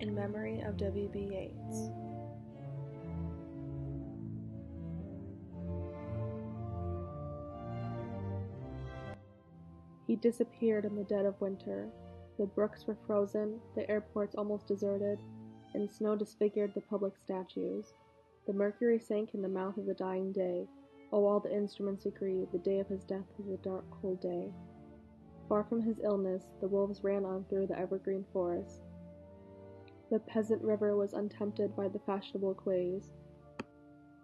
in memory of W.B. Yeats. He disappeared in the dead of winter. The brooks were frozen, the airports almost deserted, and snow disfigured the public statues. The mercury sank in the mouth of the dying day. Oh, all the instruments agree, the day of his death was a dark, cold day. Far from his illness, the wolves ran on through the evergreen forest. The peasant river was untempted by the fashionable quays.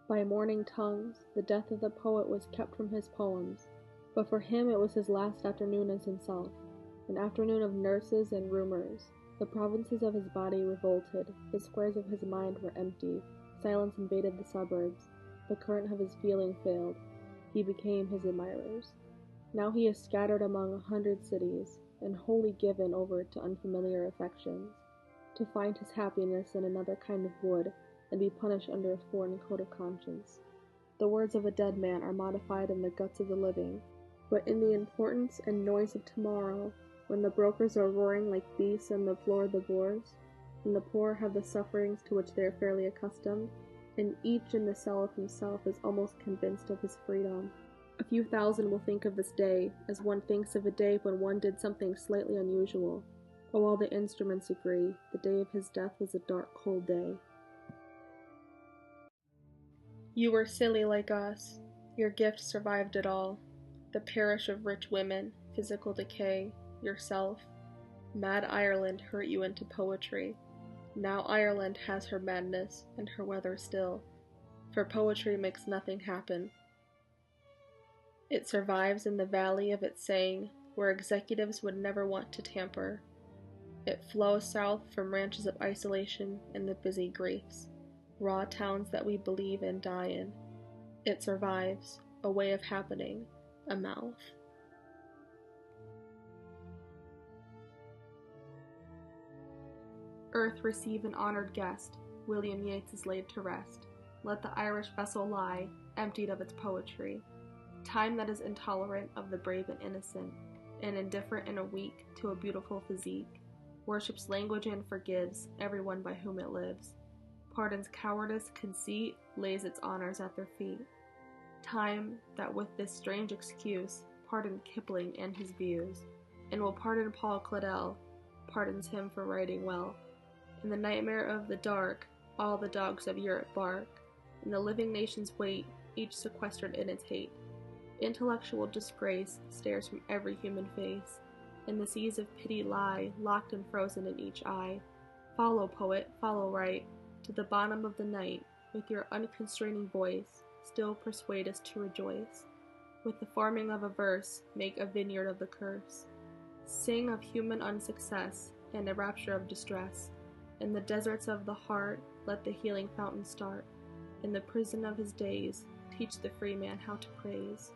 By mourning tongues, the death of the poet was kept from his poems, but for him it was his last afternoon as himself, an afternoon of nurses and rumors. The provinces of his body revolted, the squares of his mind were empty, silence invaded the suburbs, the current of his feeling failed, he became his admirers. Now he is scattered among 100 cities, and wholly given over to unfamiliar affections, to find his happiness in another kind of wood, and be punished under a foreign code of conscience. The words of a dead man are modified in the guts of the living, but in the importance and noise of tomorrow, when the brokers are roaring like beasts on the floor of the bourse, and the poor have the sufferings to which they are fairly accustomed, and each in the cell of himself is almost convinced of his freedom. A few thousand will think of this day as one thinks of a day when one did something slightly unusual. Oh, all the instruments agree, the day of his death was a dark, cold day. You were silly like us. Your gift survived it all. The parish of rich women, physical decay, yourself. Mad Ireland hurt you into poetry. Now Ireland has her madness and her weather still, for poetry makes nothing happen. It survives in the valley of its saying, where executives would never want to tamper. It flows south from ranches of isolation and the busy griefs, raw towns that we believe and die in. It survives, a way of happening, a mouth. Earth receive an honored guest, William Yeats is laid to rest. Let the Irish vessel lie, emptied of its poetry. Time that is intolerant of the brave and innocent, and indifferent in a week to a beautiful physique, worships language and forgives everyone by whom it lives. Pardons cowardice, conceit, lays its honors at their feet. Time that with this strange excuse pardoned Kipling and his views, and will pardon Paul Claudel, pardons him for writing well. In the nightmare of the dark, all the dogs of Europe bark, and the living nations wait, each sequestered in its hate. Intellectual disgrace stares from every human face, and the seas of pity lie, locked and frozen in each eye. Follow, poet, follow right, to the bottom of the night, with your unconstraining voice, still persuade us to rejoice. With the forming of a verse, make a vineyard of the curse. Sing of human unsuccess, and a rapture of distress. In the deserts of the heart, let the healing fountain start. In the prison of his days, teach the free man how to praise.